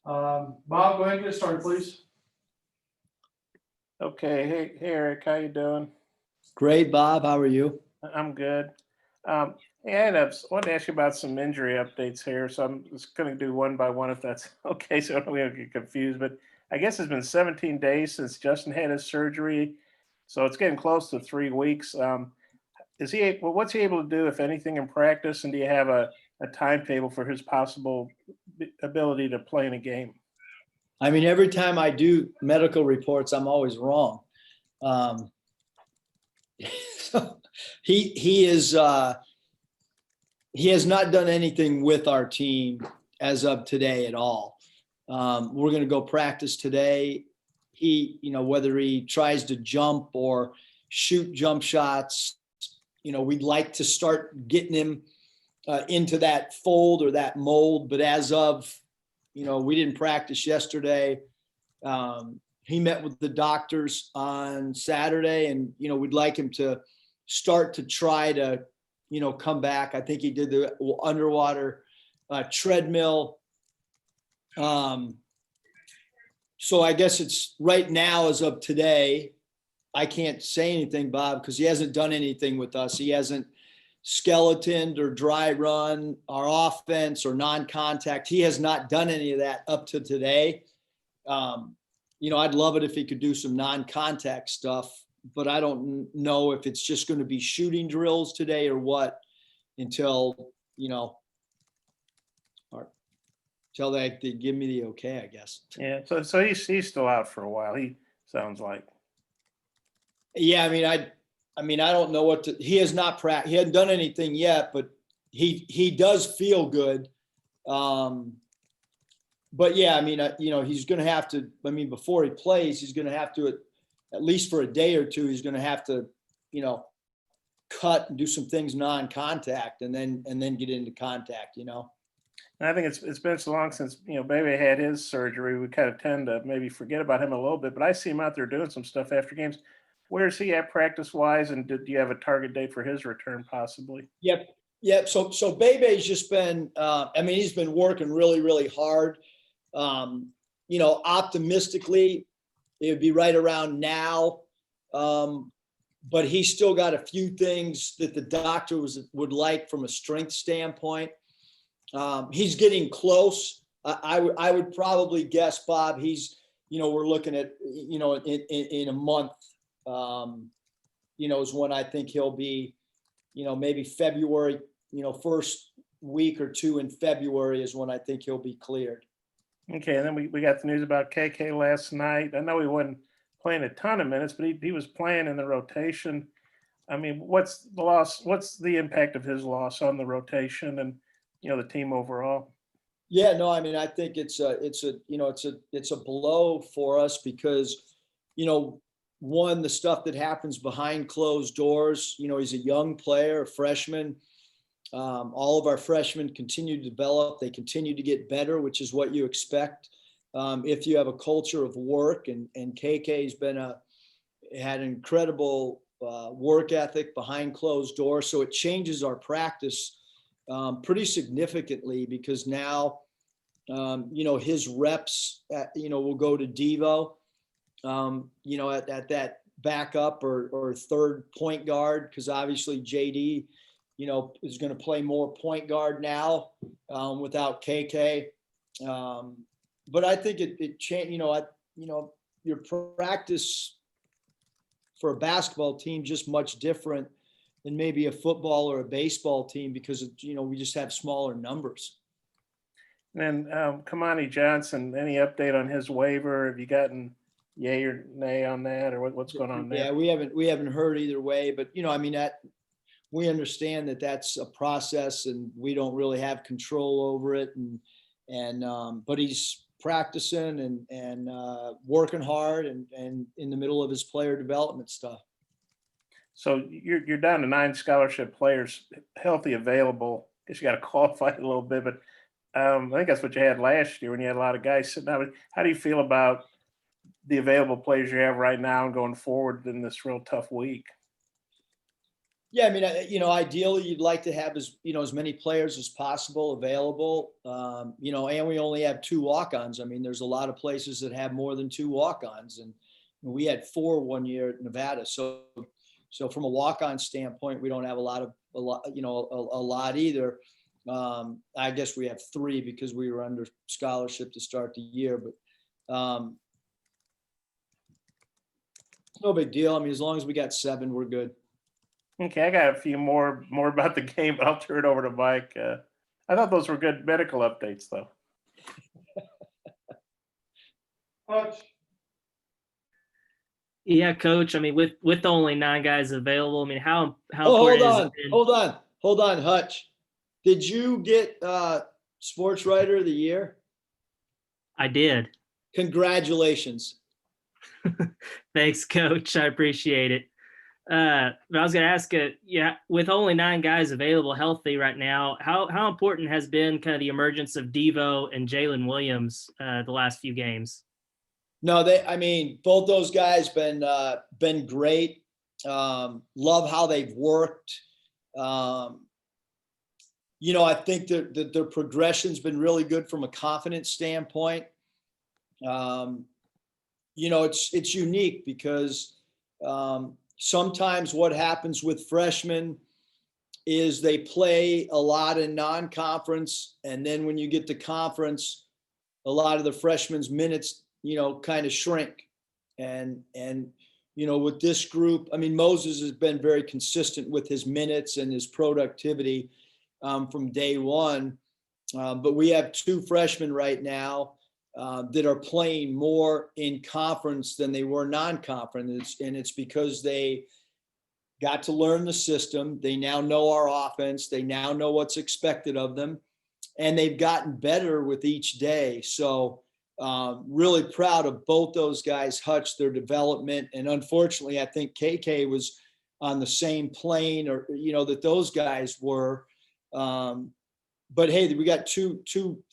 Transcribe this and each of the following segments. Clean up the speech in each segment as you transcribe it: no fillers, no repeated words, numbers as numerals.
Bob, go ahead and get started, please. Okay, hey Eric, how you doing? Great, Bob. How are you? I'm good. Hey, wanted to ask you about some injury updates here, so I'm just going to do one by one if that's okay, so we don't get confused. But I guess it's been 17 days since Justin had his surgery, so it's getting close to 3 weeks. What's he able to do, if anything, in practice, and do you have a timetable for his possible ability to play in a game? I mean, every time I do medical reports, I'm always wrong. So he is he has not done anything with our team as of today at all. We're going to go practice today. Whether he tries to jump or shoot jump shots, we'd like to start getting him into that fold or that mold. But as of, we didn't practice yesterday. He met with the doctors on Saturday, and, we'd like him to start to try to, come back. I think he did the underwater treadmill. So I guess it's right now as of today, I can't say anything, Bob, because he hasn't done anything with us. He hasn't skeletoned or dry run our offense or non-contact. He has not done any of that up to today. I'd love it if he could do some non-contact stuff, but I don't know if it's just going to be shooting drills today or what until they give me the okay, I guess. Yeah, so he's still out for a while. He sounds like. Yeah, I don't know what he has not he hadn't done anything yet, but he does feel good. But yeah, he's going to have to, before he plays, he's going to have to, at least for a day or two, he's going to have to, cut and do some things non-contact and then get into contact, And I think it's been so long since, Bebe had his surgery. We kind of tend to maybe forget about him a little bit, but I see him out there doing some stuff after games. Where is he at practice-wise, and do you have a target date for his return possibly? Yep. So Bebe's just been, he's been working really, really hard. Optimistically, it would be right around now. But he's still got a few things that the doctor would like from a strength standpoint. He's getting close. I would probably guess, Bob, he's, we're looking at, in a month, is when I think he'll be, maybe February, first week or two in February is when I think he'll be cleared. Okay, and then we got the news about KK last night. I know he wasn't playing a ton of minutes, but he was playing in the rotation. What's the loss? What's the impact of his loss on the rotation and the team overall? Yeah, no, I think it's a blow for us because, one, the stuff that happens behind closed doors. He's a young player, a freshman. All of our freshmen continue to develop. They continue to get better, which is what you expect if you have a culture of work. And KK's had an incredible work ethic behind closed doors. So it changes our practice pretty significantly because now, his reps, will go to Devo, at that backup or third point guard, because obviously JD, is going to play more point guard now without KK. But I think it changed, your practice for a basketball team just much different than maybe a football or a baseball team because, we just have smaller numbers. And then Kamani Johnson, any update on his waiver? Have you gotten yay or nay on that, or what's going on there? Yeah, we haven't heard either way, but that we understand that that's a process and we don't really have control over it. But he's practicing and working hard and in the middle of his player development stuff. So you're down to 9 scholarship players healthy available. I guess you got to qualify it a little bit, but I think that's what you had last year when you had a lot of guys sitting out. How do you feel about the available players you have right now and going forward in this real tough week? Yeah, I mean, ideally you'd like to have as many players as possible available. And we only have 2 walk-ons. I mean, there's a lot of places that have more than 2 walk-ons, and we had 4 one year at Nevada. So from a walk-on standpoint, we don't have a lot either. I guess we have 3 because we were under scholarship to start the year, but no big deal. I mean, as long as we got 7, we're good. Okay, I got a few more about the game, but I'll turn it over to Mike. I thought those were good medical updates, though. Hutch, Yeah, coach. I mean, with only 9 guys available, I mean, how Oh, important is it? hold on, Hutch. Did you get Sports Writer of the Year? I did. Congratulations. Thanks, coach. I appreciate it. But I was going to ask, with only 9 guys available healthy right now, how important has been kind of the emergence of Devo and Jaylen Williams the last few games? No, both those guys been great. Love how they've worked. I think that their progression's been really good from a confidence standpoint. It's unique because sometimes what happens with freshmen is they play a lot in non-conference, and then when you get to conference, a lot of the freshmen's minutes, kind of shrink. And with this group, I mean, Moses has been very consistent with his minutes and his productivity from day one. But we have 2 freshmen right now that are playing more in conference than they were non-conference. And it's because they got to learn the system. They now know our offense. They now know what's expected of them. And they've gotten better with each day. So really proud of both those guys, Hutch, their development. And unfortunately, I think KK was on the same plane that those guys were. But hey, we got two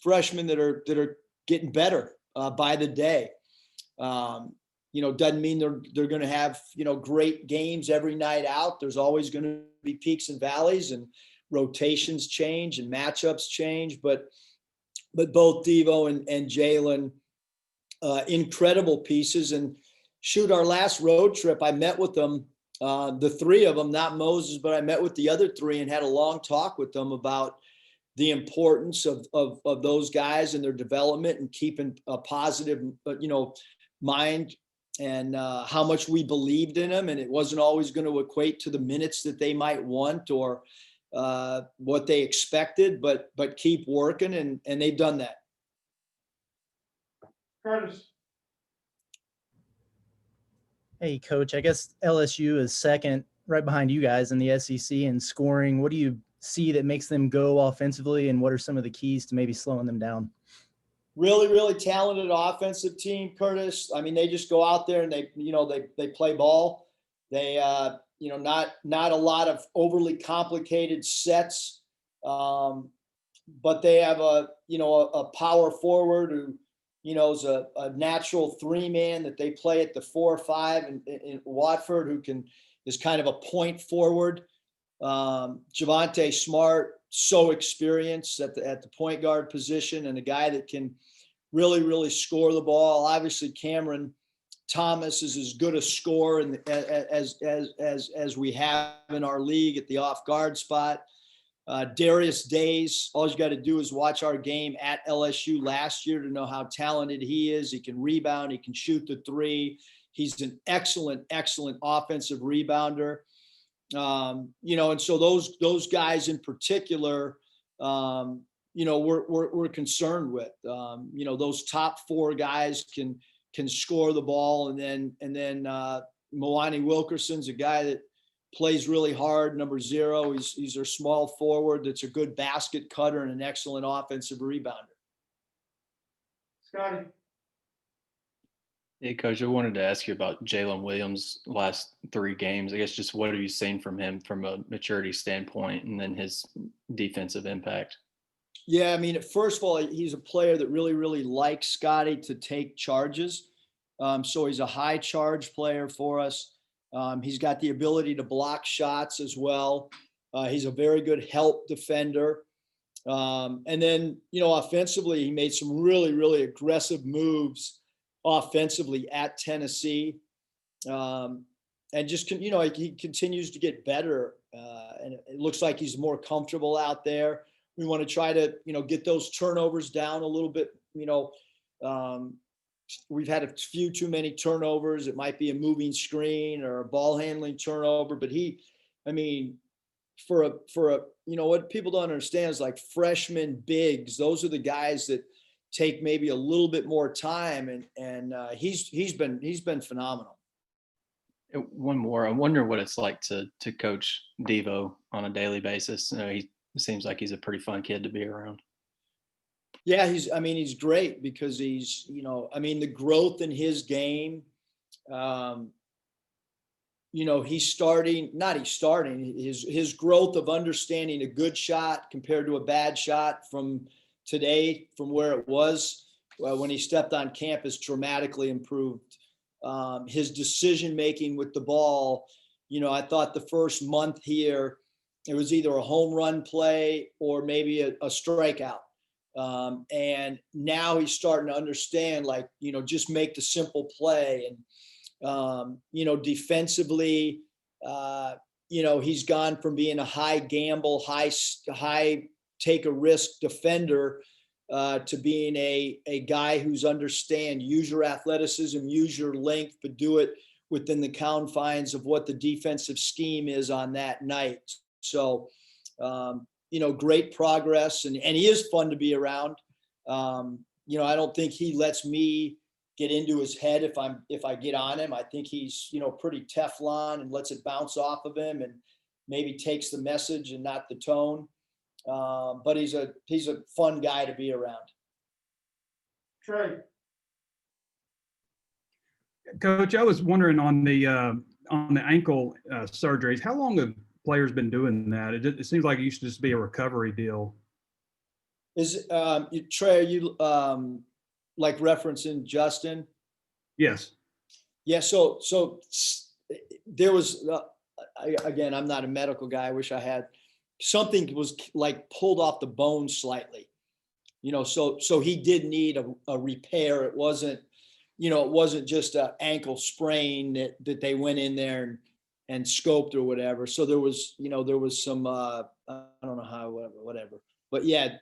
freshmen that are getting better by the day. Doesn't mean they're going to have, great games every night out. There's always going to be peaks and valleys, and rotations change and matchups change. But both Devo and Jaylen, incredible pieces. And shoot, our last road trip, I met with them, the 3 of them, not Moses, but I met with the other 3 and had a long talk with them about the importance of those guys and their development and keeping a positive, mind, and how much we believed in them. And it wasn't always going to equate to the minutes that they might want or what they expected, but keep working, and they've done that. Curtis, Hey, coach, I guess LSU is second right behind you guys in the SEC in scoring. What do you see that makes them go offensively, and what are some of the keys to maybe slowing them down? Really, really talented offensive team, Curtis. I mean, they just go out there and they play ball. They, not a lot of overly complicated sets, but they have a power forward who, is a natural 3-man that they play at the 4-5 in Watford, who is kind of a point forward. Javante Smart, so experienced at the point guard position, and a guy that can really, really score the ball. Obviously, Cameron Thomas is as good a scorer as we have in our league at the off guard spot. Darius Days, all you got to do is watch our game at LSU last year to know how talented he is. He can rebound. He can shoot the 3. He's an excellent, excellent offensive rebounder. And so those guys in particular, we're concerned with. Those top 4 guys can score the ball, and then Milani Wilkerson's a guy that plays really hard, number 0. He's our small forward that's a good basket cutter and an excellent offensive rebounder. Scotty, Hey, Coach, I wanted to ask you about Jaylen Williams' last 3 games. I guess just what have you seen from him from a maturity standpoint, and then his defensive impact? Yeah, I mean, first of all, he's a player that really, really likes Scotty to take charges. So he's a high charge player for us. He's got the ability to block shots as well. He's a very good help defender. And then, offensively, he made some really, really aggressive moves offensively at Tennessee. And just, he continues to get better. And it looks like he's more comfortable out there. We want to try to, get those turnovers down a little bit. We've had a few too many turnovers. It might be a moving screen or a ball handling turnover, but what people don't understand is like freshman bigs. Those are the guys that take maybe a little bit more time, and he's been phenomenal. One more. I wonder what it's like to coach Devo on a daily basis. He seems like he's a pretty fun kid to be around. Yeah, he's great because he's, the growth in his game. His growth of understanding a good shot compared to a bad shot from today, from where it was when he stepped on campus, dramatically improved. His decision-making with the ball, I thought the first month here, it was either a home run play or maybe a strikeout. And now he's starting to understand, just make the simple play. And, defensively, he's gone from being a high gamble, high take a risk defender to being a guy who's use your athleticism, use your length, but do it within the confines of what the defensive scheme is on that night. So, great progress, and he is fun to be around. I don't think he lets me get into his head if I get on him. I think he's, pretty Teflon and lets it bounce off of him and maybe takes the message and not the tone. But he's a fun guy to be around. Trey. Coach, I was wondering on the ankle surgeries, how long have players been doing that? It seems like it used to just be a recovery deal. Trey, are you like referencing Justin? Yes. Yeah. So there was, again, I'm not a medical guy. I wish I had. Something was like pulled off the bone slightly, so he did need a repair. It wasn't just an ankle sprain that they went in there and scoped or whatever. So there was some, I don't know how, whatever. But yeah,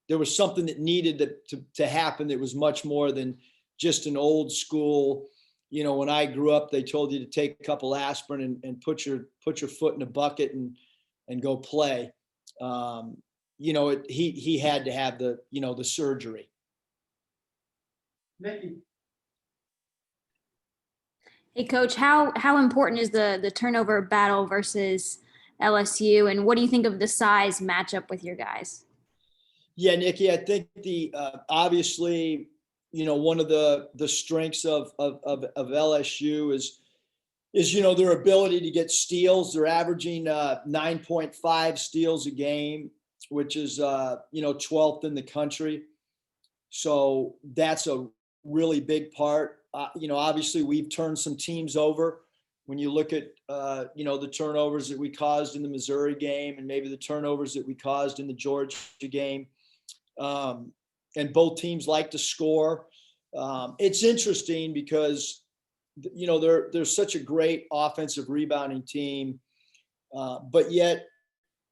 there was something that needed to happen that was much more than just an old school. When I grew up, they told you to take a couple aspirin and put your foot in a bucket and go play. He had to have the surgery. Nikki. Hey, Coach, how important is the turnover battle versus LSU, and what do you think of the size matchup with your guys? Yeah, Nikki, I think obviously, one of the strengths of LSU is their ability to get steals. They're averaging 9.5 steals a game, which is 12th in the country. So that's a really big part. Obviously we've turned some teams over. When you look at the turnovers that we caused in the Missouri game and maybe the turnovers that we caused in the Georgia game, and both teams like to score. It's interesting because they're such a great offensive rebounding team, but yet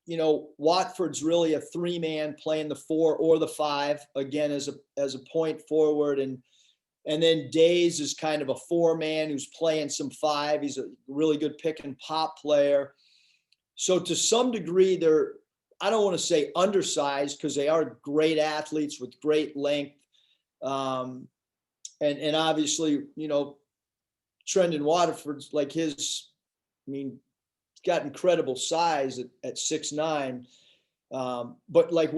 Watford's really a three-man playing the 4 or the 5 again as a point forward, and then Days is kind of a 4-man who's playing some 5. He's a really good pick and pop player. So to some degree, they're, I don't want to say undersized because they are great athletes with great length. And obviously, Trendon Waterford's like got incredible size at 6'9". But like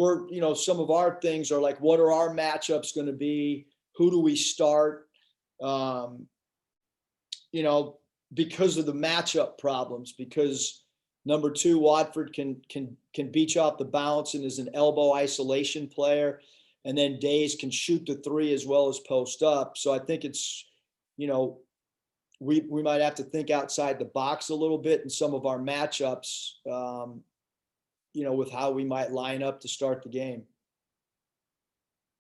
some of our things are like, what are our matchups going to be? Who do we start? Because of the matchup problems, because number 2, Watford can beat you off the bounce and is an elbow isolation player. And then Days can shoot the 3 as well as post up. So I think it's, we might have to think outside the box a little bit in some of our matchups, with how we might line up to start the game.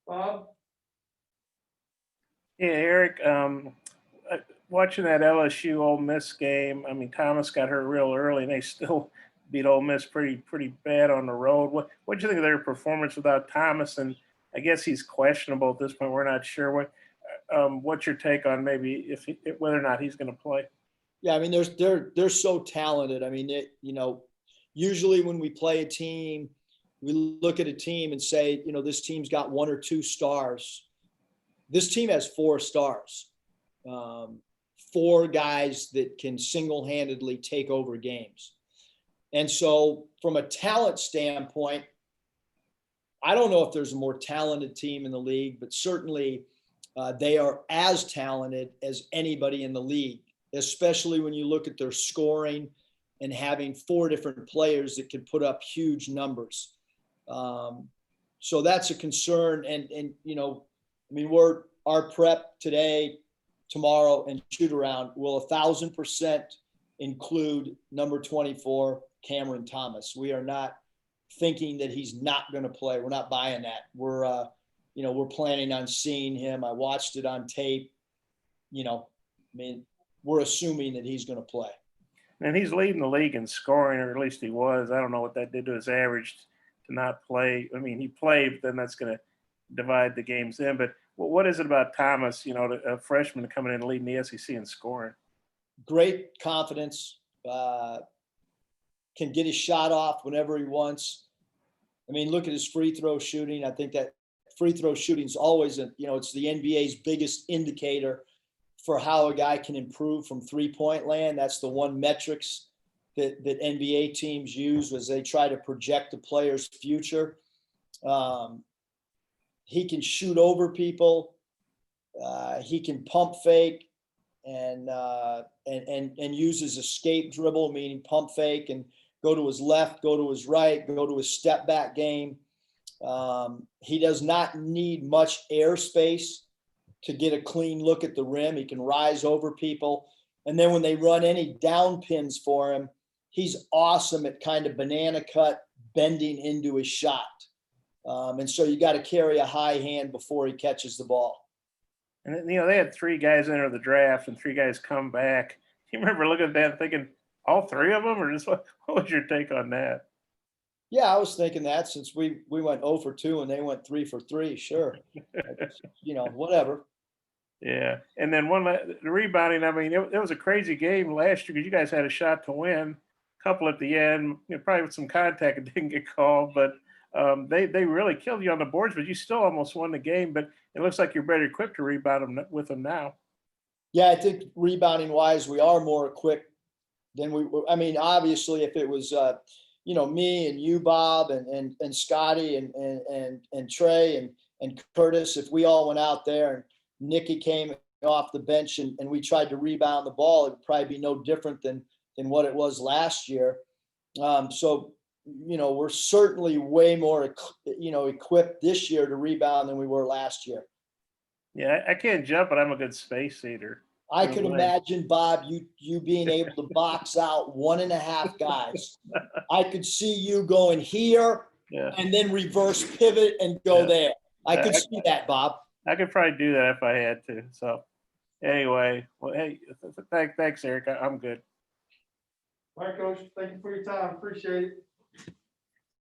Bob? Yeah, Eric, watching that LSU Ole Miss game, I mean, Thomas got hurt real early, and they still beat Ole Miss pretty bad on the road. What'd you think of their performance without Thomas? And I guess he's questionable at this point. We're not sure. What's your take on maybe whether or not he's going to play? Yeah, I mean, they're so talented. I mean, usually when we play a team, we look at a team and say, this team's got 1 or 2 stars. This team has 4 stars, 4 guys that can single-handedly take over games. And so from a talent standpoint, I don't know if there's a more talented team in the league, but certainly they are as talented as anybody in the league, especially when you look at their scoring and having 4 different players that can put up huge numbers. So that's a concern. And our prep today, tomorrow, and shoot around will 1,000% include number 24, Cameron Thomas. We are not thinking that he's not going to play. We're not buying that. We're planning on seeing him. I watched it on tape. We're assuming that he's going to play. And he's leading the league in scoring, or at least he was. I don't know what that did to his average to not play. I mean, he played, but then that's going to divide the games in. But what is it about Thomas, a freshman coming in and leading the SEC in scoring? Great confidence, can get his shot off whenever he wants. I mean, look at his free throw shooting. I think that free throw shooting is always, it's the NBA's biggest indicator for how a guy can improve from three-point land. That's the one metrics that NBA teams use as they try to project a player's future. He can shoot over people. He can pump fake and use his escape dribble, meaning pump fake and go to his left, go to his right, go to his step back game. He does not need much airspace to get a clean look at the rim. He can rise over people. And then when they run any down pins for him, he's awesome at kind of banana cut bending into his shot. And so you got to carry a high hand before he catches the ball. And, they had 3 guys enter the draft and 3 guys come back. You remember looking at that and thinking, all 3 of them? Or just what was your take on that? Yeah, I was thinking that since we went 0 for 2 and they went 3 for 3, sure. Whatever. Yeah. And then the rebounding, I mean, it was a crazy game last year because you guys had a shot to win, a couple at the end, probably with some contact and didn't get called, but they really killed you on the boards, but you still almost won the game. But it looks like you're better equipped to rebound with them now. Yeah, I think rebounding wise, we are more equipped than we were. I mean, obviously, if it was me and you, Bob, and Scotty and Trey and Curtis, if we all went out there and Nicky came off the bench and we tried to rebound the ball, it would probably be no different than what it was last year. So we're certainly way more, equipped this year to rebound than we were last year. Yeah, I can't jump, but I'm a good space eater. I could imagine, Bob, you being able to box out 1.5 guys. I could see you going here and then reverse pivot and go there. I could see that, Bob. I could probably do that if I had to. So anyway, well, hey, thanks, Eric. I'm good. All right, Coach. Thank you for your time. Appreciate it.